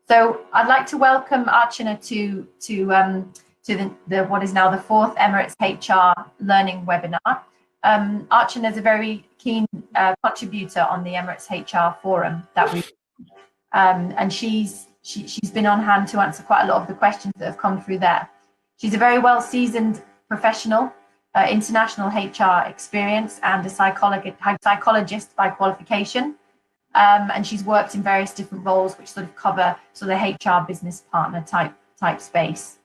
So I'd like to welcome Archana to the what is now the fourth Emirates HR Learning webinar. Archana is a very keen contributor on the Emirates HR forum that we, and she's been on hand to answer quite a lot of the questions that have come through there. She's a very well seasoned professional, international HR experience, and a psychologist by qualification. And she's worked in various different roles which sort of cover sort of the HR business partner type space.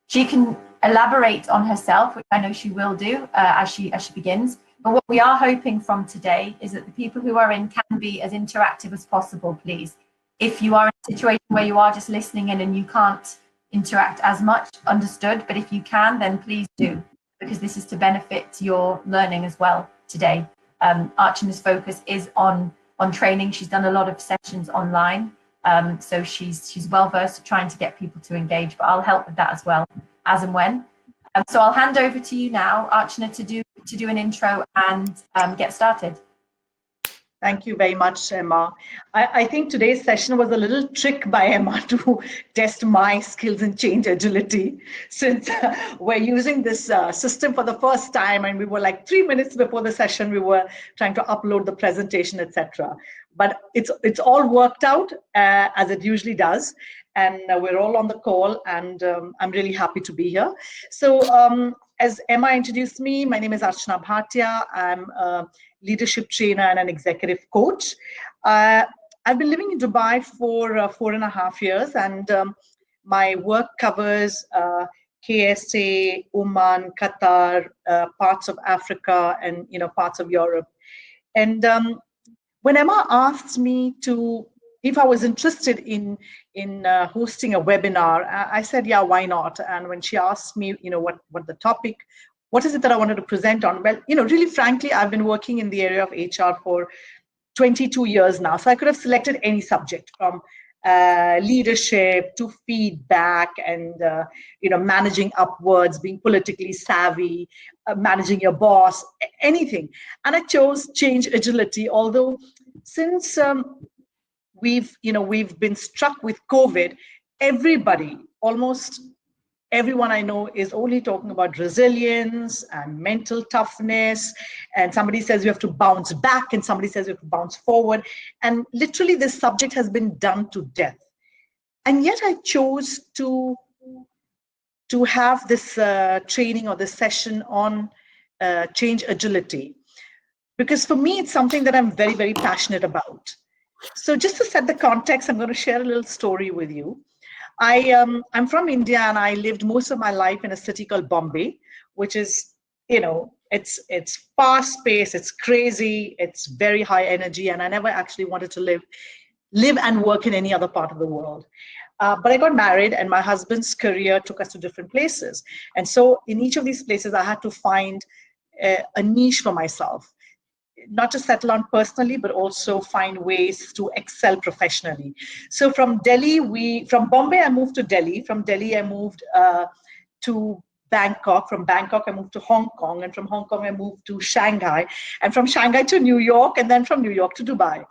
She can elaborate on herself, which I know she will do as she begins. But what we are hoping from today is that the people who are in can be as interactive as possible, please. If you are in a situation where you are just listening in and you can't interact as much, understood. But if you can, then please do, because this is to benefit your learning as well today. Archana's focus is on training. She's done a lot of sessions online, so she's well versed at trying to get people to engage, but I'll help with that as well as and when. So I'll hand over to you now, Archana, to do an intro and get started. Thank you very much, Emma. I think today's session was a little trick by Emma to test my skills in change agility, since we're using this system for the first time, and we were like 3 minutes before the session, we were trying to upload the presentation, etc. But it's all worked out as it usually does, and we're all on the call, and I'm really happy to be here. So as Emma introduced me, my name is Arachana Bhatia. I'm a leadership trainer and an executive coach. I've been living in Dubai for 4.5 years, and my work covers KSA, Oman, Qatar, parts of Africa, and parts of Europe. And when Emma asked me if I was interested in hosting a webinar, I said, yeah, why not? And when she asked me, what the topic, what is it that I wanted to present on? Well, really frankly, I've been working in the area of HR for 22 years now. So I could have selected any subject, from leadership to feedback and, managing upwards, being politically savvy, managing your boss, anything. And I chose change agility, although since we've been struck with COVID, almost everyone I know is only talking about resilience and mental toughness. And somebody says you have to bounce back, and somebody says you have to bounce forward. And literally this subject has been done to death. And yet I chose to have this training or this session on change agility, because for me, it's something that I'm very, very passionate about. So just to set the context, I'm going to share a little story with you. I'm from India, and I lived most of my life in a city called Bombay, which is, it's fast-paced, it's crazy, it's very high energy, and I never actually wanted to live and work in any other part of the world. But I got married, and my husband's career took us to different places. And so in each of these places, I had to find a niche for myself, not to settle on personally, but also find ways to excel professionally. So from Bombay, I moved to Delhi. From Delhi, I moved to Bangkok. From Bangkok, I moved to Hong Kong. And from Hong Kong, I moved to Shanghai. And from Shanghai to New York. And then from New York to Dubai.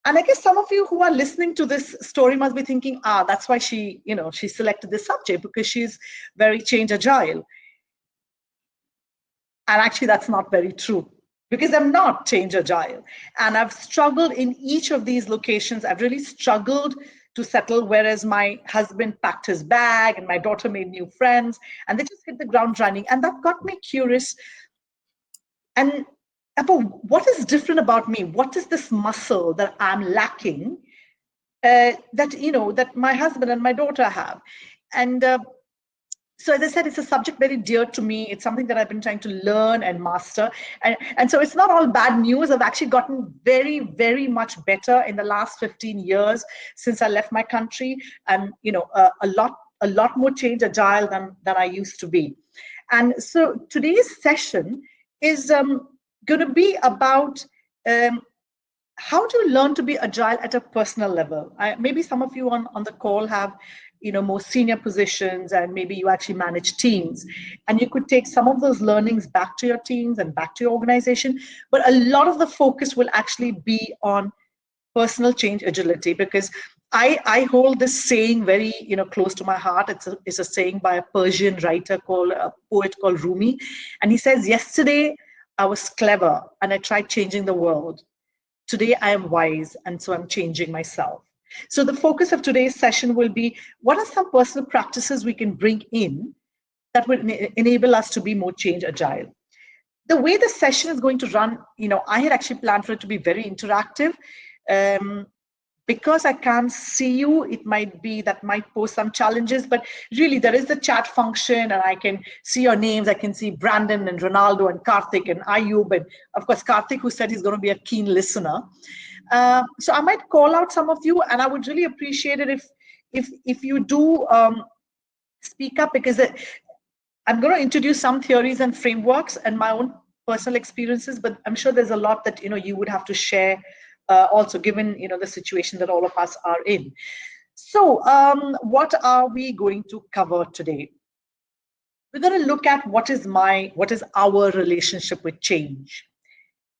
And I guess some of you who are listening to this story must be thinking, that's why she selected this subject, because she's very change agile. And actually, that's not very true, because I'm not change agile. And I've struggled in each of these locations. I've really struggled to settle, whereas my husband packed his bag and my daughter made new friends, and they just hit the ground running. And that got me curious. And what is different about me? What is this muscle that I'm lacking that my husband and my daughter have? And so as I said, it's a subject very dear to me. It's something that I've been trying to learn and master. And so it's not all bad news. I've actually gotten very, very much better in the last 15 years since I left my country. And, a lot more change agile than I used to be. And so today's session is going to be about how to learn to be agile at a personal level. Maybe some of you on the call have more senior positions, and maybe you actually manage teams, and you could take some of those learnings back to your teams and back to your organization. But a lot of the focus will actually be on personal change agility, because I hold this saying very, close to my heart. It's a saying by a Persian writer a poet called Rumi. And he says, yesterday I was clever and I tried changing the world. Today I am wise and so I'm changing myself. So the focus of today's session will be, what are some personal practices we can bring in that will enable us to be more change agile? The way the session is going to run, I had actually planned for it to be very interactive. Because I can't see you, it might pose some challenges, but really there is the chat function and I can see your names. I can see Brandon and Ronaldo and Karthik and Ayub, and of course Karthik, who said he's going to be a keen listener. So I might call out some of you, and I would really appreciate it if you do speak up, because I'm going to introduce some theories and frameworks and my own personal experiences, but I'm sure there's a lot that you would have to share. Also, given the situation that all of us are in. So, what are we going to cover today? We're going to look at what is our relationship with change,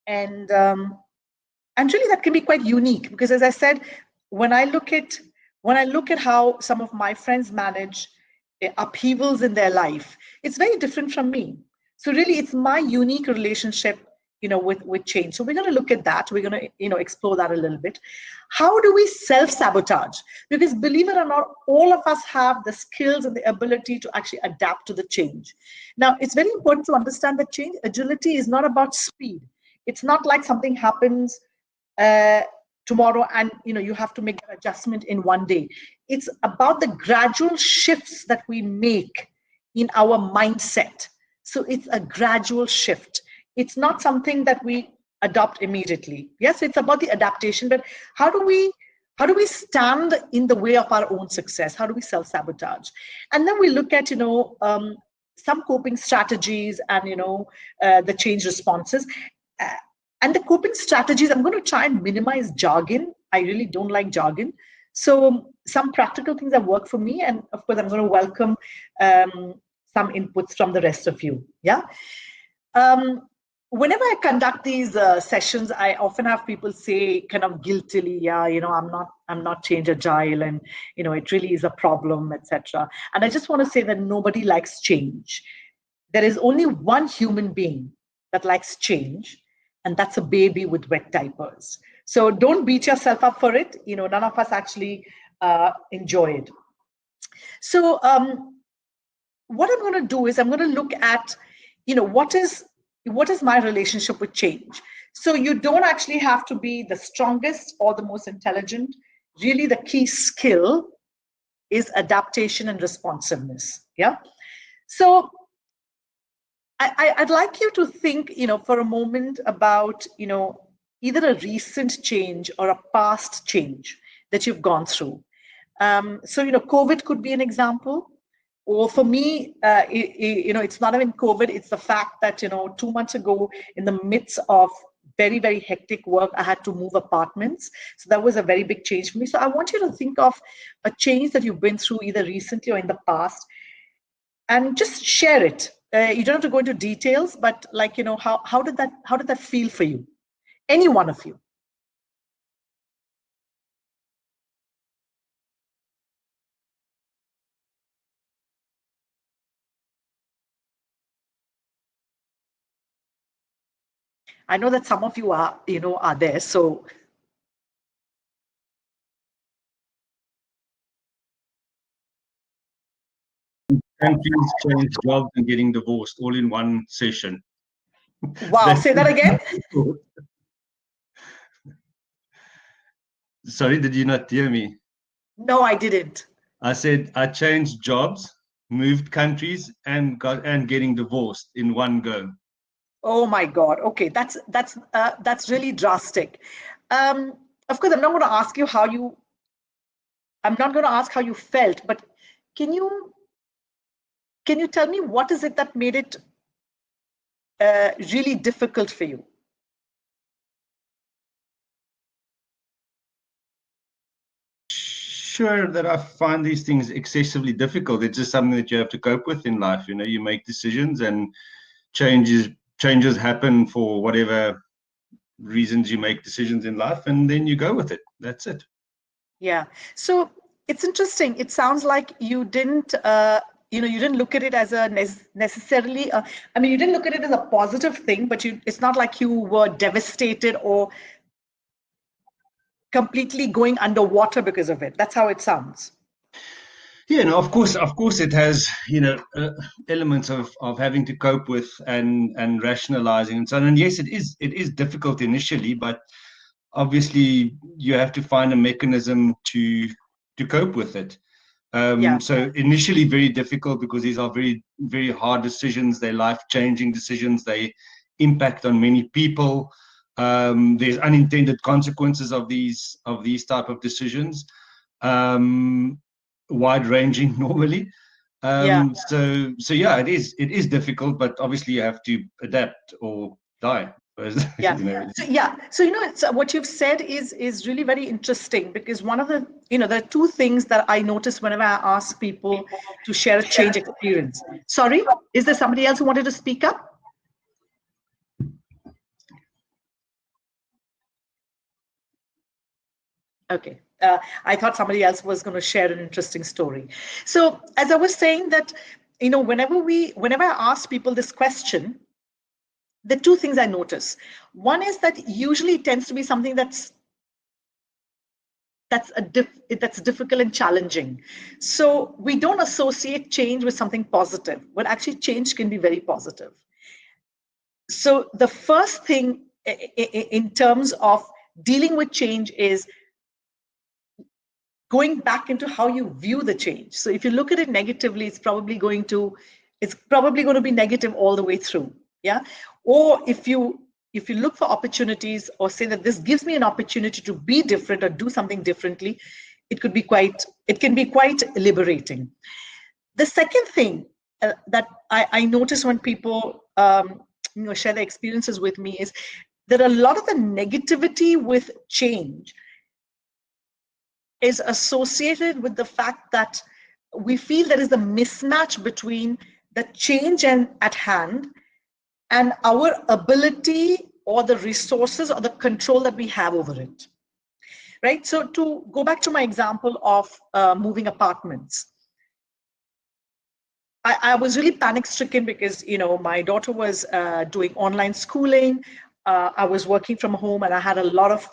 and really that can be quite unique, because, as I said, when I look at how some of my friends manage upheavals in their life, it's very different from me. So really, it's my unique relationship with change. So we're going to look at that. We're going to, explore that a little bit. How do we self-sabotage? Because believe it or not, all of us have the skills and the ability to actually adapt to the change. Now, it's very important to understand that change agility is not about speed. It's not like something happens tomorrow and you have to make an adjustment in one day. It's about the gradual shifts that we make in our mindset. So it's a gradual shift. It's not something that we adopt immediately. Yes, it's about the adaptation, but how do we stand in the way of our own success? How do we self-sabotage? And then we look at some coping strategies and the change responses. And the coping strategies, I'm going to try and minimize jargon. I really don't like jargon. So some practical things that work for me, and of course I'm going to welcome some inputs from the rest of you. Yeah. Whenever I conduct these sessions, I often have people say kind of guiltily, yeah, I'm not change agile, and it really is a problem, etc. And I just want to say that nobody likes change. There is only one human being that likes change, and that's a baby with wet diapers. So don't beat yourself up for it. None of us actually enjoy it. So what I'm going to do is I'm going to look at, what is my relationship with change? So you don't actually have to be the strongest or the most intelligent. Really, the key skill is adaptation and responsiveness. Yeah. So I'd like you to think, for a moment about, either a recent change or a past change that you've gone through. So, COVID could be an example. Or for me, it's not even COVID. It's the fact that, 2 months ago, in the midst of very, very hectic work, I had to move apartments. So that was a very big change for me. So I want you to think of a change that you've been through either recently or in the past, and just share it. You don't have to go into details, but how did that feel for you? Any one of you. I know that some of you are there. So countries, change jobs, and getting divorced all in one session. Wow, say that again. Sorry, did you not hear me? No, I didn't. I said I changed jobs, moved countries, and getting divorced in one go. Oh my God. Okay, that's really drastic. Of course, I'm not going to ask you how you. I'm not going to ask how you felt, but can you tell me what is it that made it really difficult for you? Sure that I find these things excessively difficult. It's just something that you have to cope with in life. You make decisions, and changes happen for whatever reasons you make decisions in life, and then you go with it. That's it. Yeah. So it's interesting. It sounds like you didn't, you didn't look at it as a necessarily, I mean, you didn't look at it as a positive thing, but it's not like you were devastated or completely going underwater because of it. That's how it sounds. Yeah, no, of course, it has, elements of having to cope with and rationalizing and so on. And yes, it is difficult initially, but obviously you have to find a mechanism to cope with it. Yeah. So initially very difficult because these are very, very hard decisions. They're life-changing decisions. They impact on many people. There's unintended consequences of these type of decisions. Wide-ranging normally. Yeah. So yeah, it is difficult, but obviously you have to adapt or die. Yeah. It's, So yeah. So it's what you've said is really very interesting, because one of the there are two things that I notice whenever I ask people to share a change experience. Sorry, is there somebody else who wanted to speak up? Okay. I thought somebody else was going to share an interesting story. So as I was saying that, whenever I ask people this question, the two things I notice. One is that usually it tends to be something that's difficult and challenging. So we don't associate change with something positive, but actually change can be very positive. So the first thing in terms of dealing with change is going back into how you view the change. So if you look at it negatively, it's probably going to be negative all the way through. Yeah. Or if you look for opportunities, or say that this gives me an opportunity to be different or do something differently, it can be quite liberating. The second thing that I notice when people share their experiences with me is that a lot of the negativity with change is associated with the fact that we feel there is a mismatch between the change at hand and our ability or the resources or the control that we have over it. Right? So to go back to my example of moving apartments, I was really panic stricken because, my daughter was doing online schooling. I was working from home, and I had a lot of,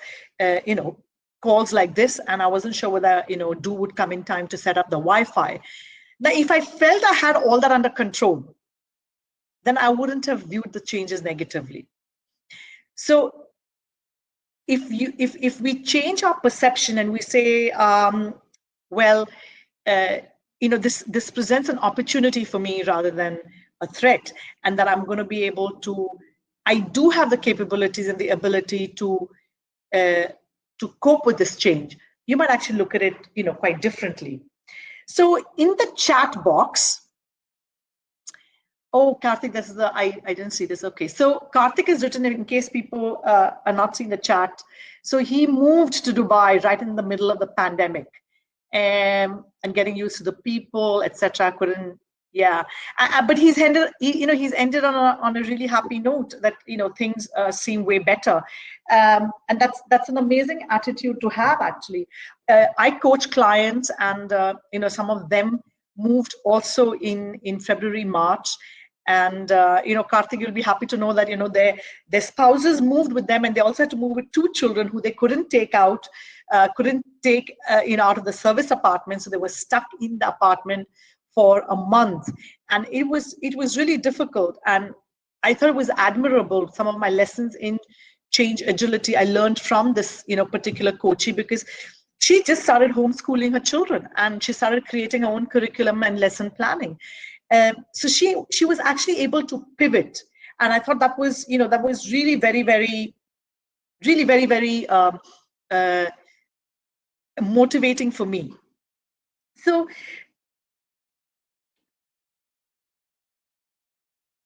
calls like this, and I wasn't sure whether, Do would come in time to set up the Wi-Fi. Now, if I felt I had all that under control, then I wouldn't have viewed the changes negatively. So if we change our perception and we say, this presents an opportunity for me rather than a threat, and that I'm going to be able to, I do have the capabilities and the ability to cope with this change, you might actually look at it, quite differently. So in the chat box, oh, Karthik, this is I didn't see this. Okay, so Karthik has written, in case people are not seeing the chat. So he moved to Dubai right in the middle of the pandemic, and getting used to the people, etc. Couldn't, yeah. But he's ended, he's ended on a really happy note that things seem way better, and that's an amazing attitude to have. Actually, I coach clients, and some of them moved also in February, March. And Karthik, you'll be happy to know that their spouses moved with them, and they also had to move with two children who they couldn't take out out of the service apartment, so they were stuck in the apartment for a month, and it was really difficult. And I thought it was admirable, some of my lessons in change agility I learned from this particular coachee, because she just started homeschooling her children, and she started creating her own curriculum and lesson planning. So she was actually able to pivot, and I thought that was really very, very, really very, very motivating for me. So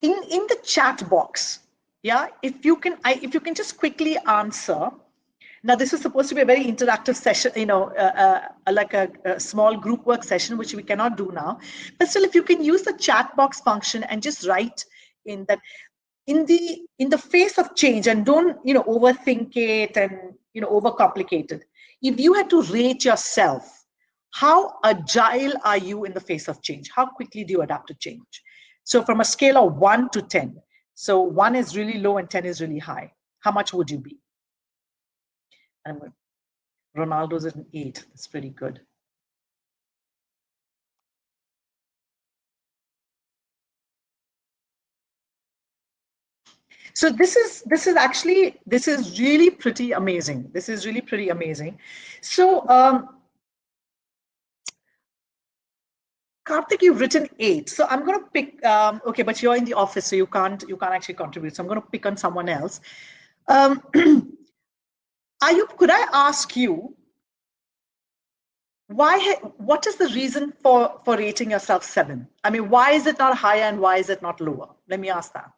in the chat box, yeah, if you can just quickly answer. Now, this is supposed to be a very interactive session, like a small group work session, which we cannot do now. But still, if you can use the chat box function and just write in that, in the face of change, and don't overthink it and overcomplicate it. if you had to rate yourself, how agile are you in the face of change? How quickly do you adapt to change? So from a scale of 1 to 10, so 1 is really low and 10 is really high, how much would you be? Ronaldo's at an 8. That's pretty good. So this is really pretty amazing. This is really pretty amazing. So Karthik, you've written 8. So I'm going to pick. Okay, but you're in the office, so you can't actually contribute. So I'm going to pick on someone else. Ayub, could I ask you, what is the reason for rating yourself 7? I mean, why is it not higher and why is it not lower? Let me ask that.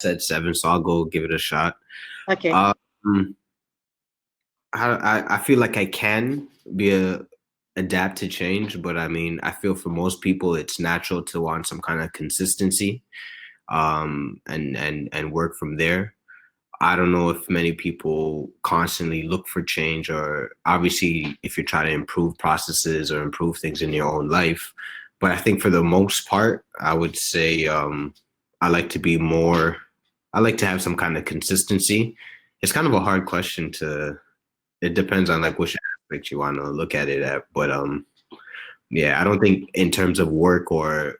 Said 7, so I'll go give it a shot. Okay. I feel like I can adapt to change, but I mean, I feel for most people it's natural to want some kind of consistency, and work from there. I don't know if many people constantly look for change, or obviously if you're trying to improve processes or improve things in your own life. But I think for the most part, I would say I like to have some kind of consistency. It's kind of a hard question it depends on like which aspect you want to look at it at. But yeah, I don't think in terms of work, or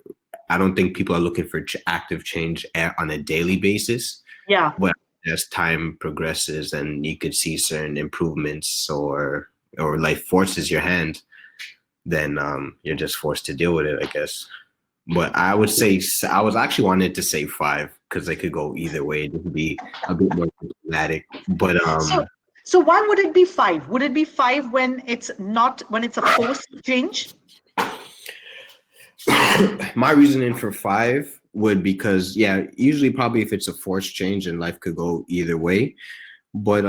I don't think people are looking for active change on a daily basis. Yeah. But as time progresses and you could see certain improvements, or life forces your hand, then you're just forced to deal with it, I guess. But I would say, I was actually wanted to say 5 because I could go either way. It would be a bit more diplomatic. But so why would it be 5? Would it be 5 when it's a forced change? My reasoning for 5 would, because usually probably if it's a forced change, and life could go either way. But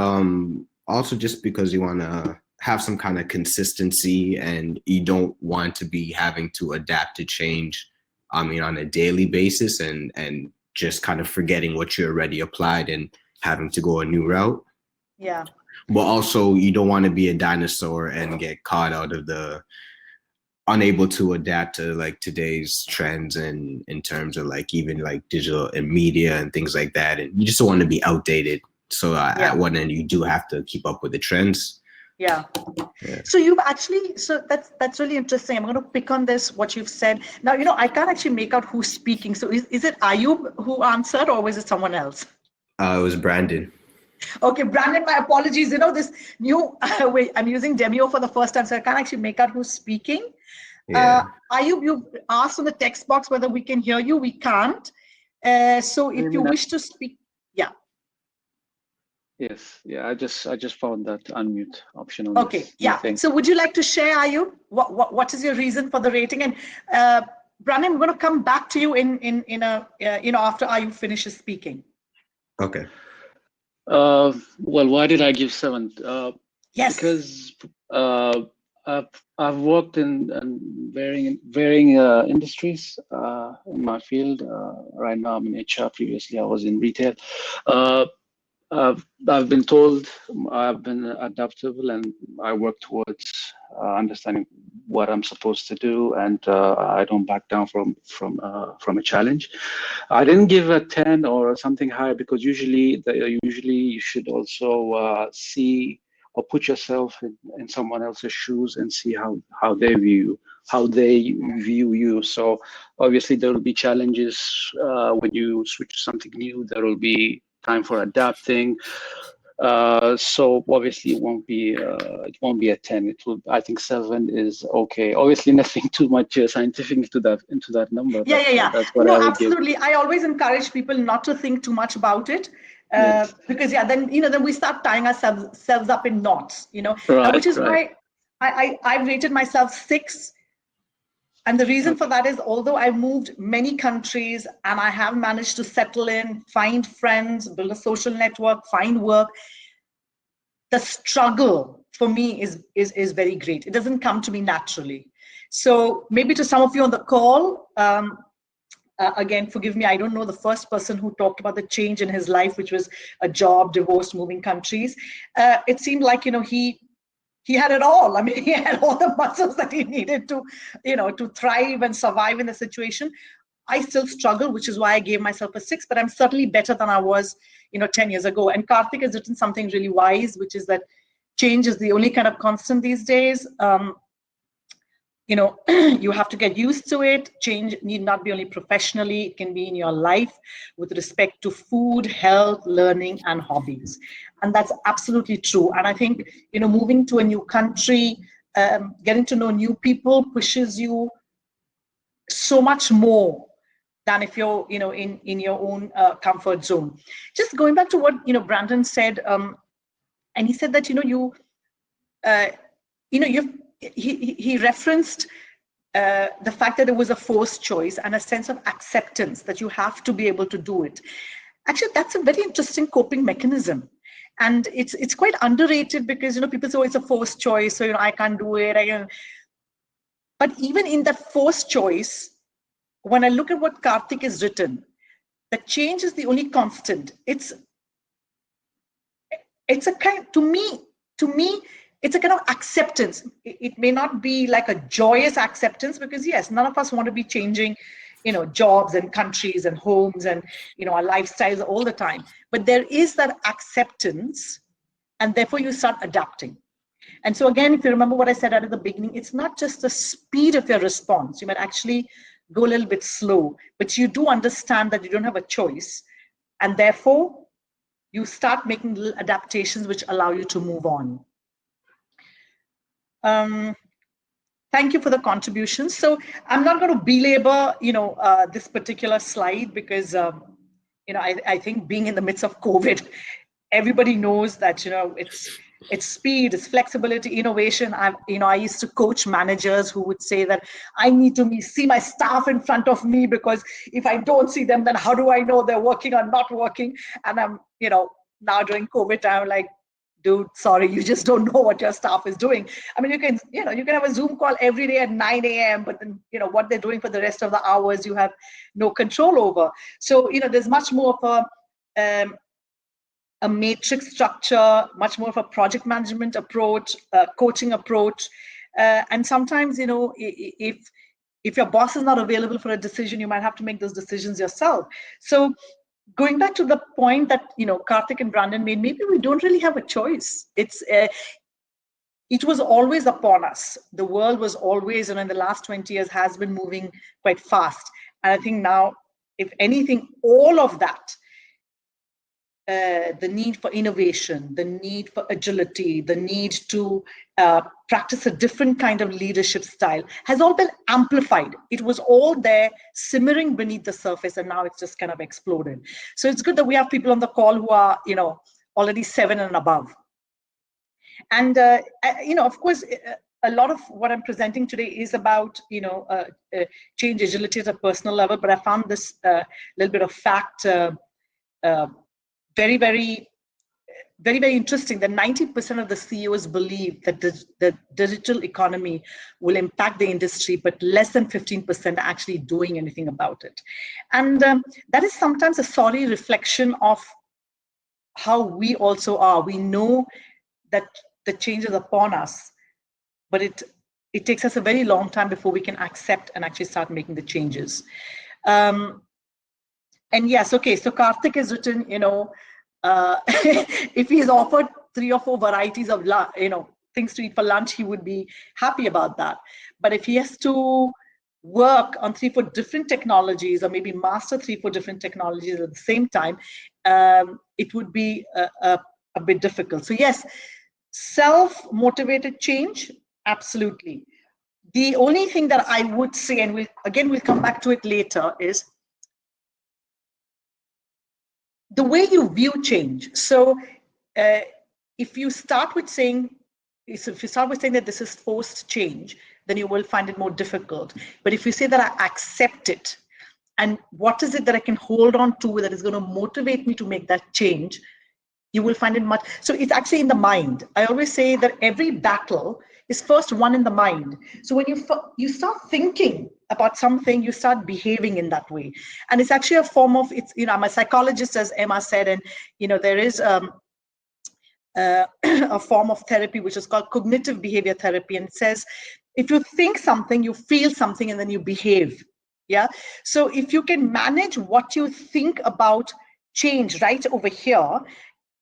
also just because you want to have some kind of consistency, and you don't want to be having to adapt to change, I mean, on a daily basis, and just kind of forgetting what you already applied and having to go a new route. Yeah. But also you don't want to be a dinosaur and get caught out of unable to adapt to like today's trends, and in terms of like even like digital and media and things like that. And you just don't want to be outdated. So at one end, you do have to keep up with the trends. Yeah. So you've actually, that's really interesting. I'm going to pick on this, what you've said. Now, I can't actually make out who's speaking. So is it Ayub who answered, or was it someone else? It was Brandon. Okay, Brandon, my apologies. This new, wait, I'm using Demio for the first time, so I can't actually make out who's speaking. Yeah. Ayub, you've asked in the text box whether we can hear you. We can't. So if you wish to speak, yeah. Yes, yeah, I just found that unmute option on Okay, this yeah. thing. So would you like to share, Ayub, what is your reason for the rating? And Brandon, I'm going to come back to you in after Ayub finishes speaking. Okay. Well, why did I give 7? Yes. Because I've worked in varying industries in my field. Right now I'm in HR. Previously I was in retail. I've been told I've been adaptable, and I work towards understanding what I'm supposed to do, and I don't back down from a challenge. I didn't give a 10 or something higher, because usually you should also see or put yourself in someone else's shoes and see how they view you. So obviously there will be challenges when you switch to something new. There will be time for adapting. So obviously it won't be a 10. I think 7 is okay. Obviously nothing too much scientific into that number. Yeah. That's what no, I would absolutely. give. I always encourage people not to think too much about it. Yes. Because then we start tying ourselves up in knots, Right, which is right. why I've rated myself 6. And the reason for that is, although I've moved many countries and I have managed to settle in, find friends, build a social network, find work, the struggle for me is very great. It doesn't come to me naturally. So maybe to some of you on the call, again, forgive me, I don't know the first person who talked about the change in his life, which was a job, divorce, moving countries. It seemed like, he had it all. I mean, he had all the muscles that he needed to, to thrive and survive in the situation. I still struggle, which is why I gave myself a 6, but I'm certainly better than I was, 10 years ago. And Karthik has written something really wise, which is that change is the only kind of constant these days. You have to get used to it. Change need not be only professionally, it can be in your life with respect to food, health, learning, and hobbies. And that's absolutely true. And I think, moving to a new country, getting to know new people pushes you so much more than if you're, in your own comfort zone. Just going back to what, Brandon said, and he said that, he referenced the fact that it was a forced choice and a sense of acceptance that you have to be able to do it. Actually, that's a very interesting coping mechanism. And it's quite underrated because, people say, oh, it's a forced choice, so, I can't do it. But even in that forced choice, when I look at what Karthik has written, that change is the only constant. It's a kind, to me, it's a kind of acceptance. It may not be like a joyous acceptance because yes, none of us want to be changing, jobs and countries and homes and, our lifestyles all the time. But there is that acceptance, and therefore you start adapting. And so again, if you remember what I said at the beginning, it's not just the speed of your response. You might actually go a little bit slow, but you do understand that you don't have a choice. And therefore, you start making little adaptations which allow you to move on. Thank you for the contributions. So I'm not going to belabor, this particular slide because, I think being in the midst of COVID, everybody knows that, it's speed, it's flexibility, innovation. I used to coach managers who would say that I need to see my staff in front of me because if I don't see them, then how do I know they're working or not working? And I'm, now during COVID, I'm like, dude, sorry, you just don't know what your staff is doing. I mean, you can have a Zoom call every day at 9 a.m., but then, what they're doing for the rest of the hours, you have no control over. So, there's much more of a matrix structure, much more of a project management approach, coaching approach. And sometimes, if your boss is not available for a decision, you might have to make those decisions yourself. So going back to the point that, Karthik and Brandon made, maybe we don't really have a choice. It was always upon us. The world was always, in the last 20 years has been moving quite fast. And I think now, if anything, all of that, the need for innovation, the need for agility, the need to practice a different kind of leadership style has all been amplified. It was all there simmering beneath the surface, and now it's just kind of exploded. So it's good that we have people on the call who are, already 7 and above. And, of course, a lot of what I'm presenting today is about, change agility at a personal level, but I found this little bit of fact very, very, very, very interesting that 90% of the CEOs believe that the digital economy will impact the industry, but less than 15% are actually doing anything about it. And that is sometimes a sorry reflection of how we also are. We know that the change is upon us, but it takes us a very long time before we can accept and actually start making the changes. And yes, okay, so Karthik has written, if he's offered 3 or 4 varieties of, things to eat for lunch, he would be happy about that. But if he has to work on 3 or 4 different technologies, or maybe master 3 or 4 different technologies at the same time, it would be a bit difficult. So yes, self-motivated change, absolutely. The only thing that I would say, and we'll come back to it later, is the way you view change. So if you start with saying that this is forced change, then you will find it more difficult. But if you say that I accept it, and what is it that I can hold on to that is going to motivate me to make that change, you will find it much. So it's actually in the mind. I always say that every battle is first won in the mind. So when you start thinking about something, you start behaving in that way. And it's actually a form of, it's, you know, I'm a psychologist, as Emma said, and, you know, there is a form of therapy which is called cognitive behavior therapy, and it says if you think something, you feel something, and then you behave. Yeah. So if you can manage what you think about change right over here,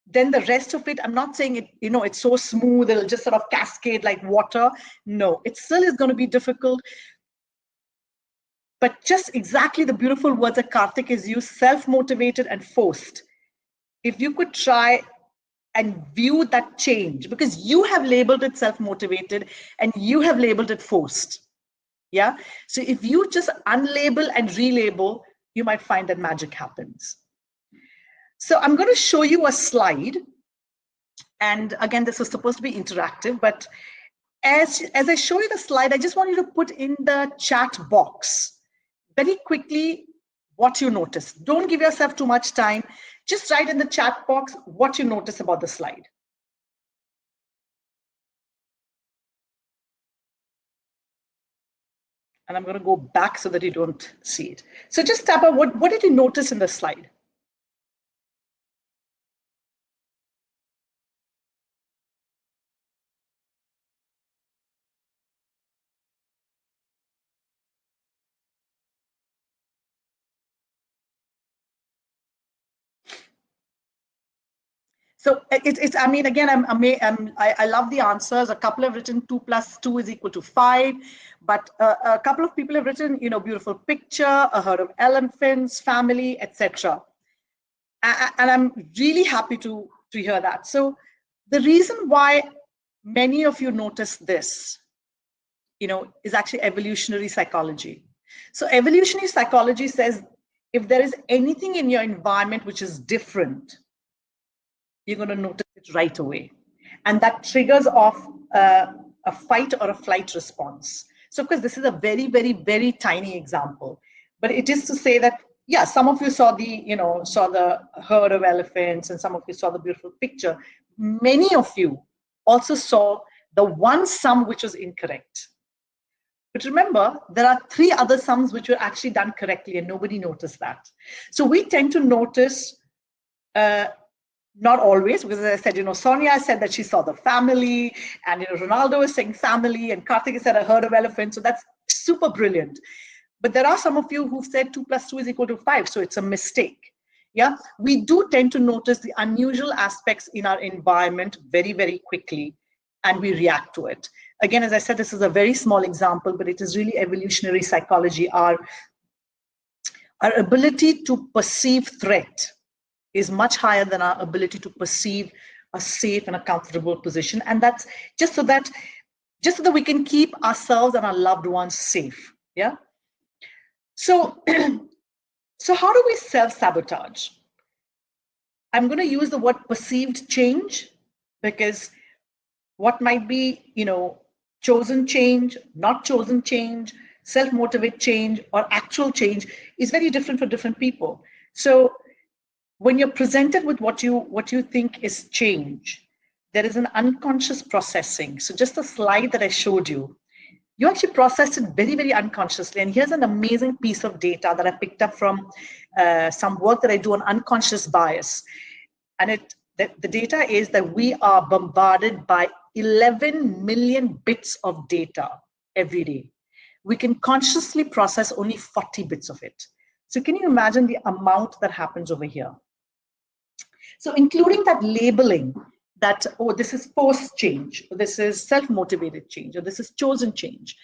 then the rest of it, I'm not saying it, you know, it's so smooth, it'll just sort of cascade like water. No, it still is going to be difficult. But just exactly the beautiful words that Karthik has used, self-motivated and forced. If you could try and view that change, because you have labeled it self-motivated and you have labeled it forced. Yeah. So if you just unlabel and relabel, you might find that magic happens. So I'm going to show you a slide. And again, this is supposed to be interactive, but as I show you the slide, I just want you to put in the chat box very quickly what you notice. Don't give yourself too much time. Just write in the chat box what you notice about the slide. And I'm going to go back so that you don't see it. So just tap out, what did you notice in the slide? So it's I mean, again, I love the answers. A couple have written 2 plus 2 is equal to 5, but a couple of people have written, you know, beautiful picture, a herd of elephants, family, etc. And I'm really happy to hear that. So the reason why many of you notice this, you know, is actually evolutionary psychology. So evolutionary psychology says if there is anything in your environment which is different, you're going to notice it right away. And that triggers off a fight or a flight response. So, of course, this is a very, very, very tiny example, but it is to say that, yeah, some of you saw the herd of elephants, and some of you saw the beautiful picture. Many of you also saw the one sum which was incorrect. But remember, there are 3 other sums which were actually done correctly, and nobody noticed that. So we tend to notice, not always, because as I said, you know, Sonia said that she saw the family, and, you know, Ronaldo is saying family, and Karthik said a herd of elephants. So that's super brilliant. But there are some of you who've said 2 plus 2 is equal to 5. So it's a mistake. Yeah, we do tend to notice the unusual aspects in our environment very, very quickly, and we react to it. Again, as I said, this is a very small example, but it is really evolutionary psychology. Our ability to perceive threat is much higher than our ability to perceive a safe and a comfortable position. And that's just so that we can keep ourselves and our loved ones safe. Yeah. So, so how do we self-sabotage? I'm going to use the word perceived change, because what might be, you know, chosen change, not chosen change, self-motivate change, or actual change is very different for different people. So when you're presented with what you think is change, there is an unconscious processing. So just the slide that I showed you, you actually processed it very, very unconsciously. And here's an amazing piece of data that I picked up from some work that I do on unconscious bias. And the data is that we are bombarded by 11 million bits of data every day. We can consciously process only 40 bits of it. So can you imagine the amount that happens over here? So including that labeling that, oh, this is forced change, or this is self-motivated change, or this is chosen change.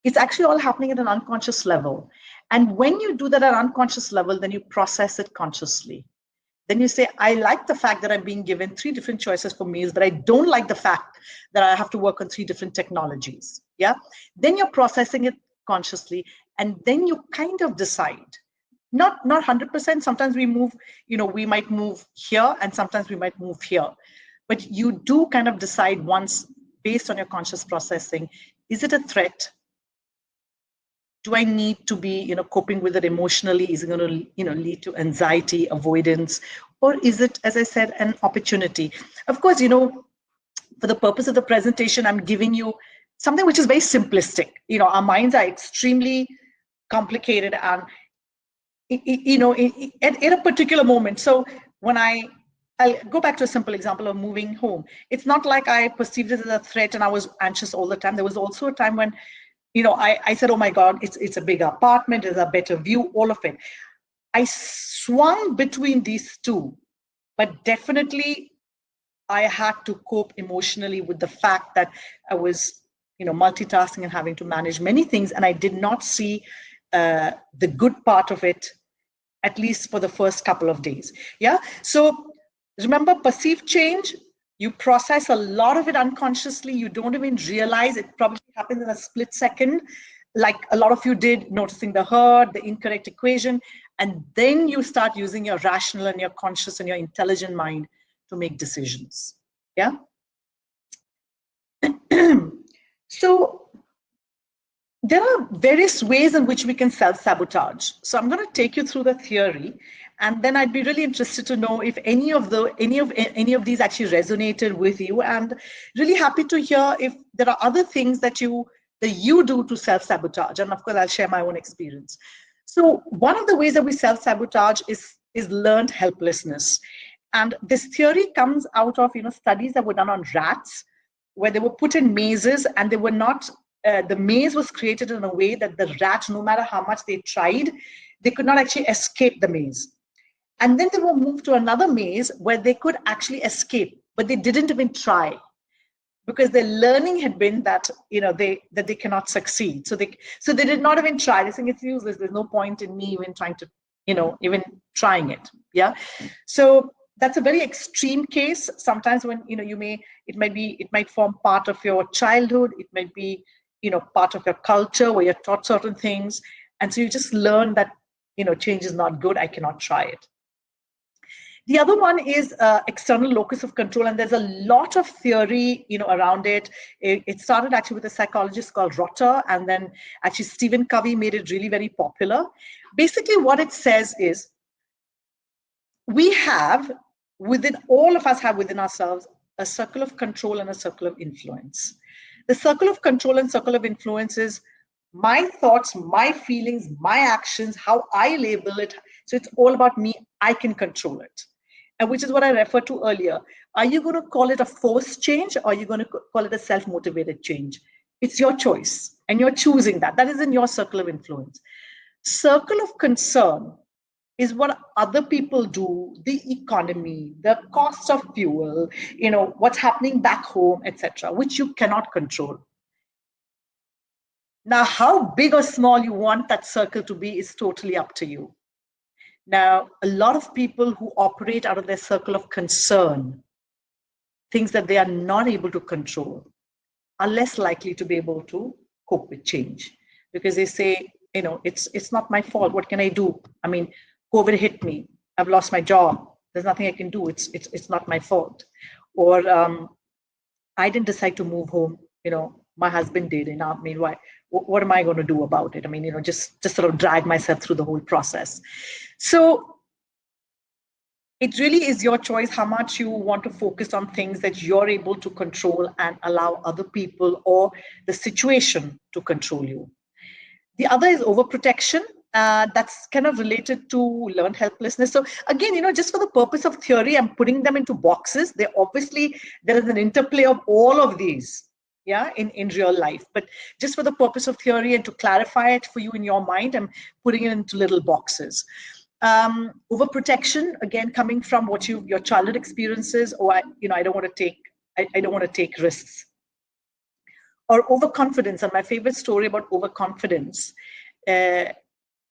It's actually all happening at an unconscious level. And when you do that at an unconscious level, then you process it consciously. Then you say, I like the fact that I'm being given 3 different choices for meals, but I don't like the fact that I have to work on 3 different technologies. Yeah. Then you're processing it consciously, and then you kind of decide. Not 100%. Sometimes we move, you know, we might move here, and sometimes we might move here. But you do kind of decide once, based on your conscious processing, is it a threat? Do I need to be, you know, coping with it emotionally? Is it going to, you know, lead to anxiety, avoidance? Or is it, as I said, an opportunity? Of course, you know, for the purpose of the presentation, I'm giving you something which is very simplistic. You know, our minds are extremely complicated and at a particular moment. So when I'll go back to a simple example of moving home. It's not like I perceived it as a threat and I was anxious all the time. There was also a time when, I said, oh my God, it's a bigger apartment, there's a better view, all of it. I swung between these two, but definitely I had to cope emotionally with the fact that I was, multitasking and having to manage many things. And I did not see the good part of it, at least for the first couple of days. Yeah. So remember, perceived change, you process a lot of it unconsciously. You don't even realize it probably happens in a split second, like a lot of you did, noticing the hurt, the incorrect equation. And then you start using your rational and your conscious and your intelligent mind to make decisions. Yeah. So there are various ways in which we can self-sabotage. So I'm going to take you through the theory, and then I'd be really interested to know if any of these actually resonated with you, and really happy to hear if there are other things that you do to self-sabotage. And of course, I'll share my own experience. So one of the ways that we self-sabotage is learned helplessness. And this theory comes out of studies that were done on rats, where they were put in mazes, and they were not the maze was created in a way that the rat, no matter how much they tried, they could not actually escape the maze. And then they were moved to another maze where they could actually escape, but they didn't even try, because their learning had been that they cannot succeed. So they did not even try. They think it's useless. There's no point in me even trying to even trying it. Yeah. So that's a very extreme case. Sometimes when it might form part of your childhood. It might be part of your culture where you're taught certain things, and so you just learn that change is not good. I cannot try it. The other one is external locus of control, and there's a lot of theory around it. It started actually with a psychologist called Rotter, and then actually Stephen Covey made it really very popular. Basically, what it says is all of us have within ourselves a circle of control and a circle of influence. The circle of control and circle of influence is my thoughts, my feelings, my actions, how I label it. So it's all about me. I can control it. And which is what I referred to earlier. Are you going to call it a forced change, or are you going to call it a self-motivated change? It's your choice, and you're choosing that. That is in your circle of influence. Circle of concern is what other people do, the economy, the cost of fuel, what's happening back home, etc., which you cannot control. Now, how big or small you want that circle to be is totally up to you. Now, a lot of people who operate out of their circle of concern, things that they are not able to control, are less likely to be able to cope with change, because they say, it's not my fault. What can I do? I mean, COVID hit me. I've lost my job. There's nothing I can do. It's not my fault. Or I didn't decide to move home. My husband did. And I mean, why? What am I going to do about it? I mean, just sort of drag myself through the whole process. So it really is your choice how much you want to focus on things that you're able to control and allow other people or the situation to control you. The other is overprotection. That's kind of related to learned helplessness. So again, just for the purpose of theory, I'm putting them into boxes. There is an interplay of all of these, in real life. But just for the purpose of theory and to clarify it for you in your mind, I'm putting it into little boxes. Overprotection, again, coming from what your childhood experiences, or I don't want to take risks. Or overconfidence. And my favorite story about overconfidence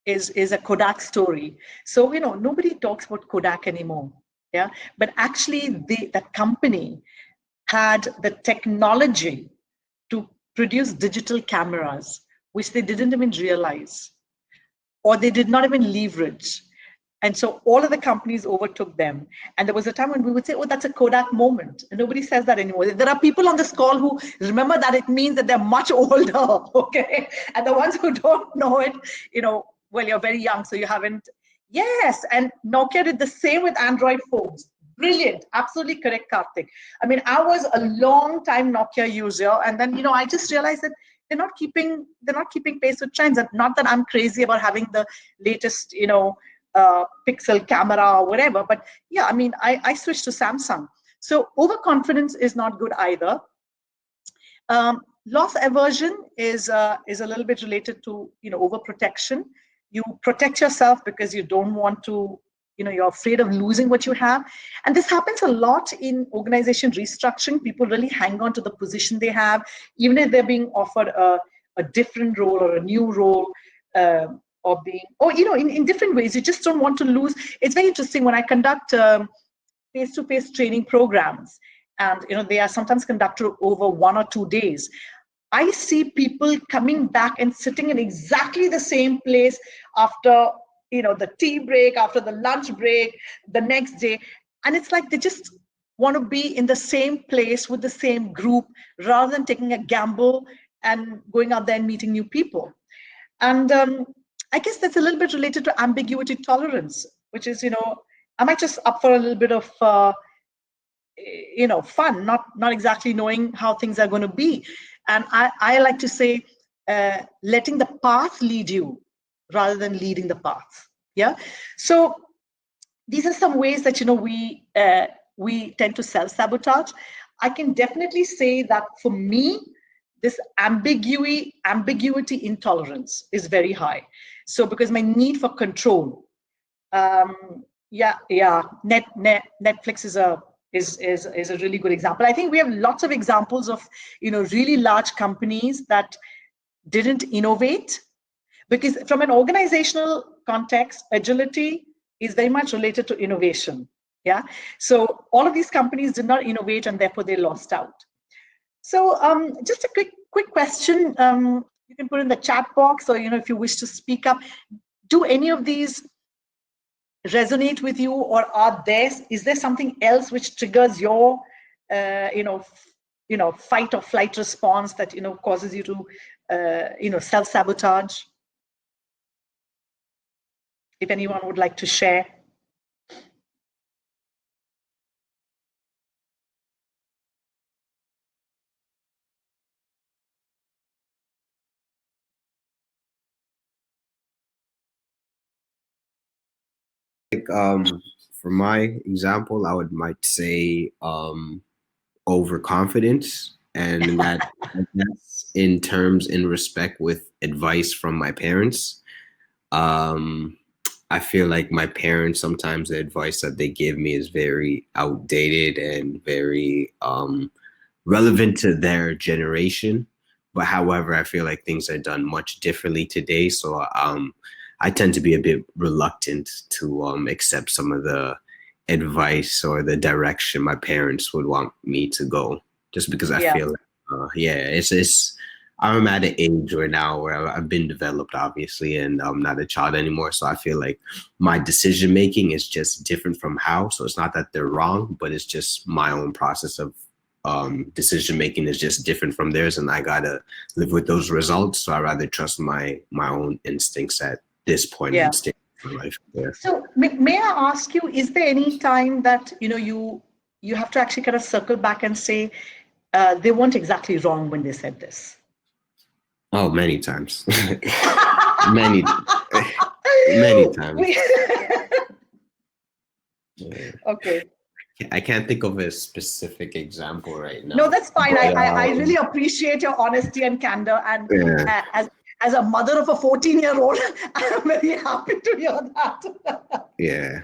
is a Kodak story. So nobody talks about Kodak anymore. Yeah, but actually that company had the technology to produce digital cameras, which they didn't even realize, or they did not even leverage. And so all of the companies overtook them. And there was a time when we would say, oh, that's a Kodak moment. And nobody says that anymore. There are people on this call who remember that it means that they're much older, okay? And the ones who don't know it, well, you're very young, so you haven't. Yes, and Nokia did the same with Android phones. Brilliant, absolutely correct, Karthik. I mean, I was a long time Nokia user, and then, I just realized that they're not keeping pace with trends. And not that I'm crazy about having the latest, pixel camera or whatever, but yeah, I mean, I switched to Samsung. So overconfidence is not good either. Loss aversion is a little bit related to overprotection. You protect yourself because you don't want to, you're afraid of losing what you have. And this happens a lot in organization restructuring. People really hang on to the position they have, even if they're being offered a different role or a new role, in different ways. You just don't want to lose. It's very interesting when I conduct face-to-face training programs, and they are sometimes conducted over 1 or 2 days. I see people coming back and sitting in exactly the same place after the tea break, after the lunch break, the next day, and it's like they just want to be in the same place with the same group rather than taking a gamble and going out there and meeting new people. And I guess that's a little bit related to ambiguity tolerance, which is am I just up for a little bit of fun, not exactly knowing how things are going to be. And I like to say, letting the path lead you rather than leading the path. Yeah. So these are some ways that we tend to self-sabotage. I can definitely say that for me, this ambiguity intolerance is very high. So because my need for control, Netflix is a really good example. I think we have lots of examples of really large companies that didn't innovate, because from an organizational context, agility is very much related to innovation. Yeah. So all of these companies did not innovate, and therefore they lost out. So just a quick question. You can put in the chat box, or if you wish to speak up. Do any of these resonate with you, or is there something else which triggers your fight or flight response that causes you to self-sabotage? If anyone would like to share. For my example, I might say overconfidence, and that's in respect with advice from my parents. I feel like my parents, sometimes the advice that they give me is very outdated and very relevant to their generation. But however, I feel like things are done much differently today. So I tend to be a bit reluctant to accept some of the advice or the direction my parents would want me to go, just because I feel like, I'm at an age now where I've been developed, obviously, and I'm not a child anymore. So I feel like my decision making is just different from how. So it's not that they're wrong, but it's just my own process of decision making is just different from theirs, and I gotta live with those results. So I rather trust my own instincts at this point in stage of my life. Yeah. So may I ask you, is there any time that you have to actually kind of circle back and say they weren't exactly wrong when they said this? Oh, many times. many times. Okay. I can't think of a specific example right now. No, that's fine. I really appreciate your honesty and candor. And as a mother of a 14-year-old, I'm very happy to hear that. Yeah.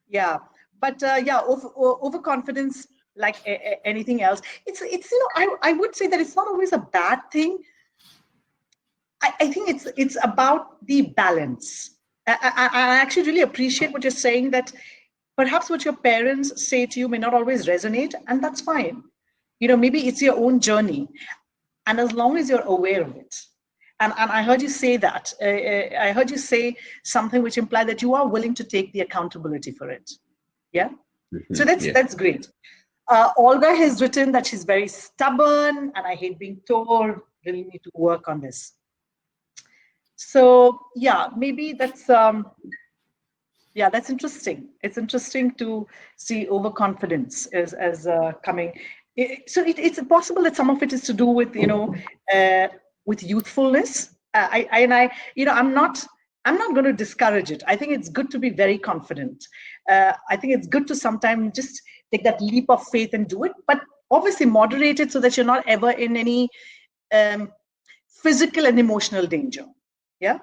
Yeah. But overconfidence, like anything else, it's I would say that it's not always a bad thing. I think it's about the balance. I actually really appreciate what you're saying, that perhaps what your parents say to you may not always resonate, and that's fine. Maybe it's your own journey, and as long as you're aware of it. And I heard you say that. I heard you say something which implied that you are willing to take the accountability for it. Yeah. Mm-hmm. So that's great. Olga has written that she's very stubborn, and I hate being told. Really need to work on this. So yeah, maybe that's that's interesting. It's interesting to see overconfidence as coming. it's possible that some of it is to do with, with youthfulness. I'm not going to discourage it. I think it's good to be very confident. I think it's good to sometimes just take that leap of faith and do it, but obviously moderate it so that you're not ever in any physical and emotional danger. Yeah.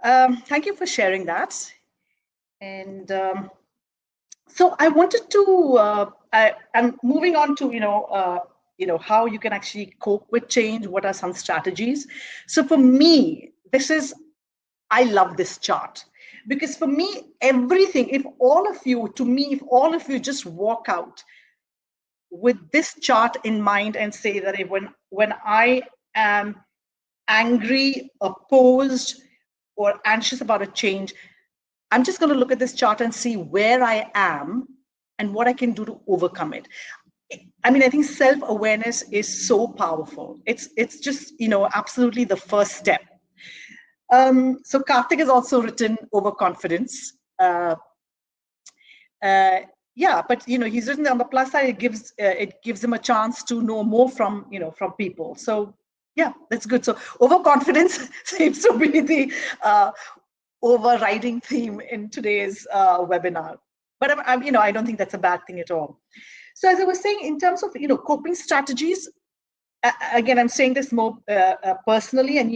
Thank you for sharing that. And so I wanted to, I'm moving on to, how you can actually cope with change. What are some strategies? So for me, I love this chart, because for me, everything, if all of you just walk out with this chart in mind and say that when I am angry, opposed, or anxious about a change, I'm just going to look at this chart and see where I am and what I can do to overcome it. I mean, I think self-awareness is so powerful. It's just, absolutely the first step. So Karthik has also written overconfidence. Yeah, but he's written on the plus side, it gives him a chance to know more from people. So yeah, that's good. So overconfidence seems to be the overriding theme in today's webinar. But I don't think that's a bad thing at all. So as I was saying, in terms of coping strategies, again, I'm saying this more personally, and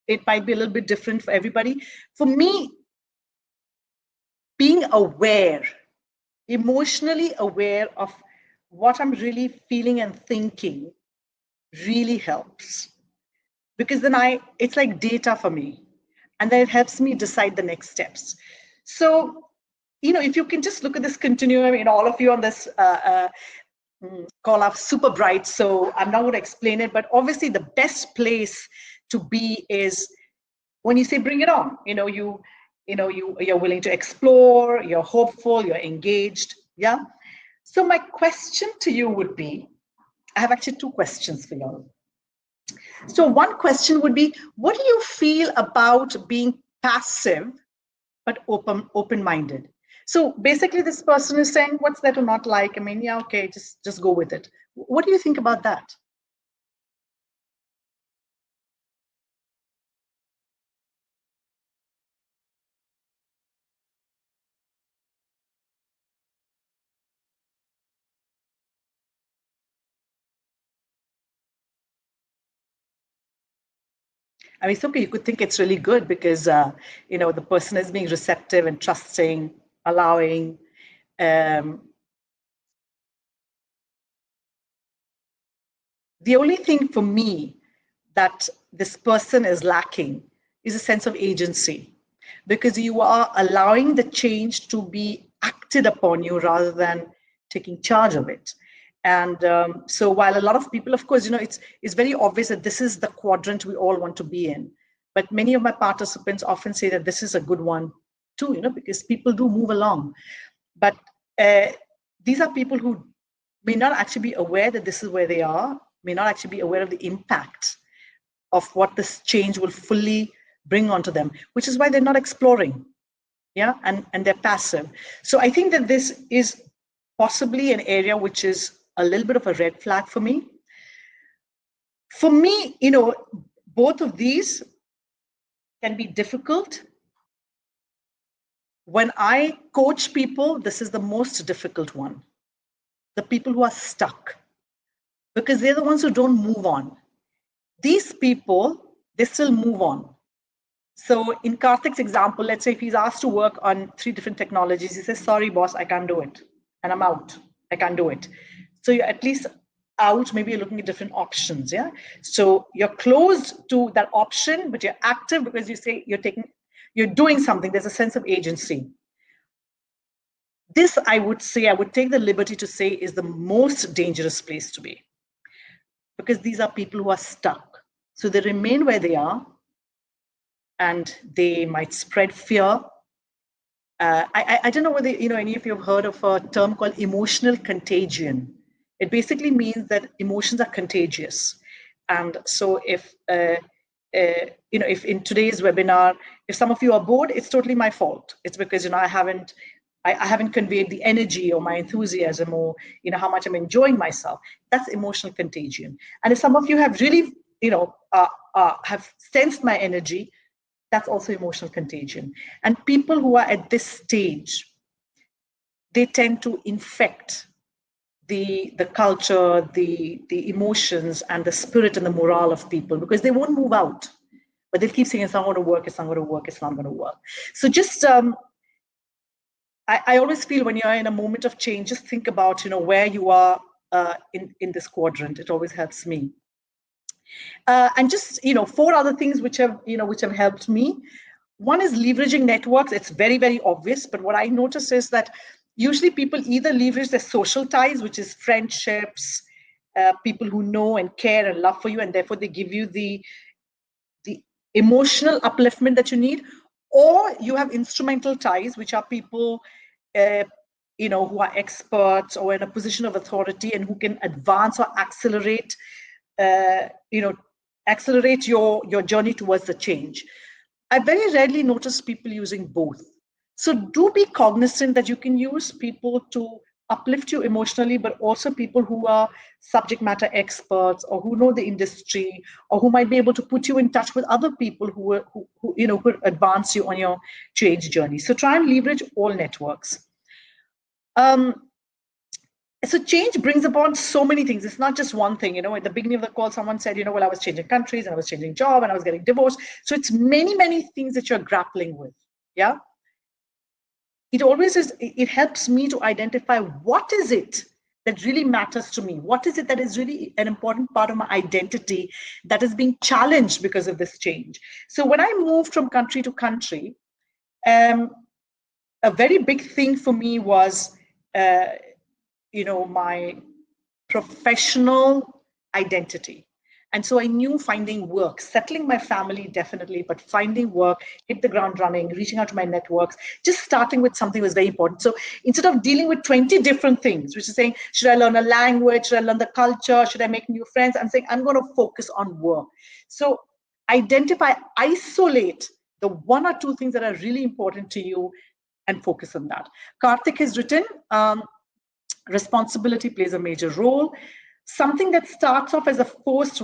it might be a little bit different for everybody. For me, being aware, emotionally aware of what I'm really feeling and thinking really helps, because then it's like data for me, and then it helps me decide the next steps. So, if you can just look at this continuum, all of you on this call are super bright, so I'm not going to explain it, but obviously the best place to be is when you say bring it on. You're willing to explore, you're hopeful, you're engaged. Yeah. So my question to you would be, I have actually two questions for you. So one question would be, what do you feel about being passive but open-minded? So basically this person is saying, what's there to not like? I mean, yeah, okay, just go with it. What do you think about that? I mean, it's okay. You could think it's really good because, the person is being receptive and trusting, allowing. The only thing for me that this person is lacking is a sense of agency, because you are allowing the change to be acted upon you rather than taking charge of it. And so while a lot of people, of course, it's very obvious that this is the quadrant we all want to be in. But many of my participants often say that this is a good one too, because people do move along. But these are people who may not actually be aware that this is where they are, may not actually be aware of the impact of what this change will fully bring onto them, which is why they're not exploring. Yeah, and they're passive. So I think that this is possibly an area which is a little bit of a red flag for me. For me, both of these can be difficult. When I coach people, this is the most difficult one. The people who are stuck, because they're the ones who don't move on. These people, they still move on. So in Karthik's example, let's say if he's asked to work on 3 different technologies, he says, sorry, boss, I can't do it. And I'm out. I can't do it. So you're at least out, maybe you're looking at different options. Yeah. So you're closed to that option, but you're active because you say you're doing something. There's a sense of agency. This, I would take the liberty to say, is the most dangerous place to be, because these are people who are stuck. So they remain where they are, and they might spread fear. I don't know whether any of you have heard of a term called emotional contagion. It basically means that emotions are contagious. And so if in today's webinar, if some of you are bored, it's totally my fault. It's because I haven't I haven't conveyed the energy or my enthusiasm or, how much I'm enjoying myself. That's emotional contagion. And if some of you have really, have sensed my energy, that's also emotional contagion. And people who are at this stage, they tend to infect the culture, the emotions, and the spirit and the morale of people, because they won't move out, but they'll keep saying it's not going to work, it's not going to work, it's not going to work. So just I always feel when you're in a moment of change, just think about where you are in this quadrant. It always helps me. And just 4 other things which have helped me. One is leveraging networks. It's very, very obvious, but what I notice is that usually people either leverage their social ties, which is friendships, people who know and care and love for you, and therefore they give you the emotional upliftment that you need, or you have instrumental ties, which are people who are experts or in a position of authority and who can advance or accelerate accelerate your journey towards the change. I very rarely notice people using both. So do be cognizant that you can use people to uplift you emotionally, but also people who are subject matter experts or who know the industry, or who might be able to put you in touch with other people who could advance you on your change journey. So try and leverage all networks. So change brings upon so many things. It's not just one thing. At the beginning of the call, someone said, well, I was changing countries and I was changing job and I was getting divorced. So it's many, many things that you're grappling with. Yeah. It always is. It helps me to identify what is it that really matters to me. What is it that is really an important part of my identity that is being challenged because of this change? So when I moved from country to country, a very big thing for me was, my professional identity. And so I knew finding work, settling my family, definitely, but finding work, hit the ground running, reaching out to my networks, just starting with something was very important. So instead of dealing with 20 different things, which is saying, should I learn a language? Should I learn the culture? Should I make new friends? I'm saying, I'm going to focus on work. So identify, isolate the 1 or 2 things that are really important to you and focus on that. Karthik has written, responsibility plays a major role. Something that starts off as a forced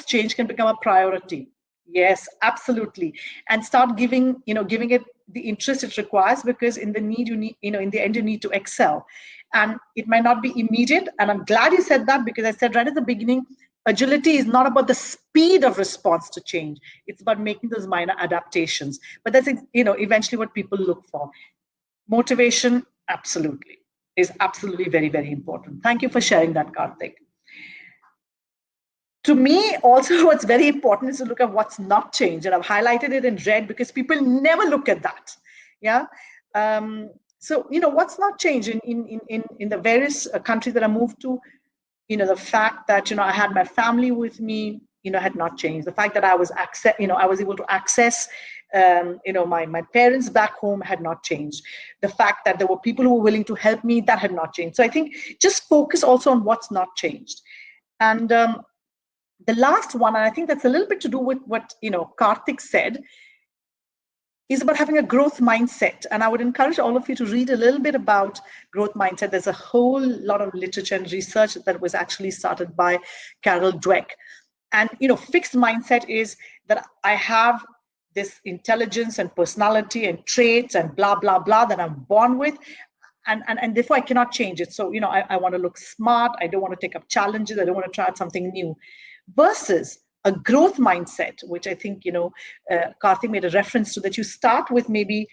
change can become a priority. Yes, absolutely. And start giving it the interest it requires, because in the end you need to excel. And it might not be immediate. And I'm glad you said that, because I said right at the beginning, agility is not about the speed of response to change. It's about making those minor adaptations. But that's eventually what people look for. Motivation, absolutely, is absolutely very, very important. Thank you for sharing that, Karthik. To me, also, what's very important is to look at what's not changed. And I've highlighted it in red because people never look at that. Yeah. So, what's not changed in the various countries that I moved to, the fact that, I had my family with me, had not changed. The fact that I was I was able to access my parents back home had not changed. The fact that there were people who were willing to help me, that had not changed. So I think just focus also on what's not changed. And the last one, and I think that's a little bit to do with what Karthik said, is about having a growth mindset. And I would encourage all of you to read a little bit about growth mindset. There's a whole lot of literature and research that was actually started by Carol Dweck. And fixed mindset is that I have this intelligence and personality and traits and blah, blah, blah that I'm born with. And therefore I cannot change it. So, I want to look smart. I don't want to take up challenges. I don't want to try out something new. Versus a growth mindset, which I think, Karthik made a reference to, that you start with maybe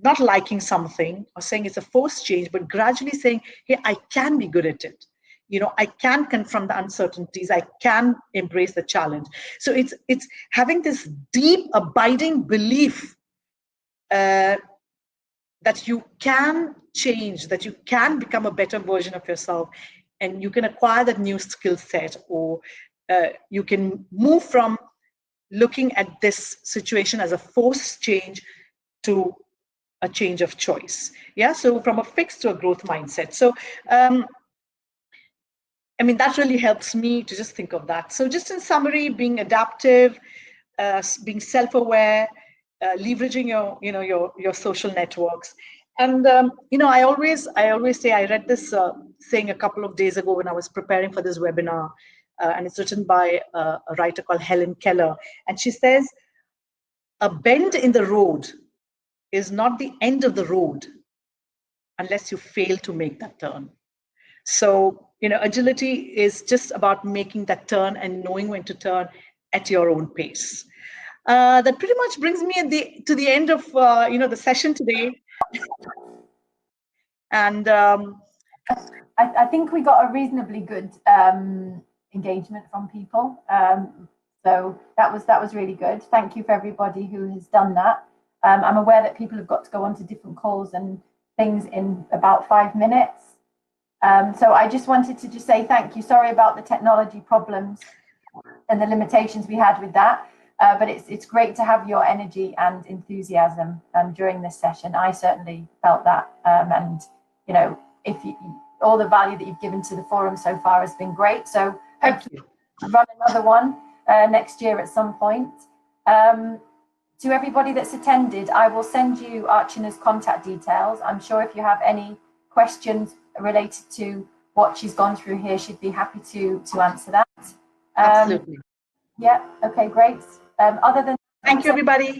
not liking something or saying it's a forced change, but gradually saying, hey, I can be good at it. I can confront the uncertainties. I can embrace the challenge. So it's having this deep, abiding belief that you can change, that you can become a better version of yourself, and you can acquire that new skill set, or you can move from looking at this situation as a forced change to a change of choice. Yeah, so from a fixed to a growth mindset. So that really helps me to just think of that. So just in summary, being adaptive, being self-aware, leveraging your social networks, And I always say, I read this thing a couple of days ago when I was preparing for this webinar, and it's written by a writer called Helen Keller, and she says, "A bend in the road is not the end of the road unless you fail to make that turn." So, agility is just about making that turn and knowing when to turn at your own pace. That pretty much brings me to the end of the session today. And I think we got a reasonably good engagement from people. So that was really good. Thank you for everybody who has done that. I'm aware that people have got to go on to different calls and things in about 5 minutes. So I just wanted to say thank you. Sorry about the technology problems and the limitations we had with that. But it's great to have your energy and enthusiasm during this session. I certainly felt that. And, all the value that you've given to the forum so far has been great. So hopefully run another one next year at some point. To everybody that's attended, I will send you Archana's contact details. I'm sure if you have any questions related to what she's gone through here, she'd be happy to answer that. Absolutely. Yeah, okay, great. Other than thank you, everybody.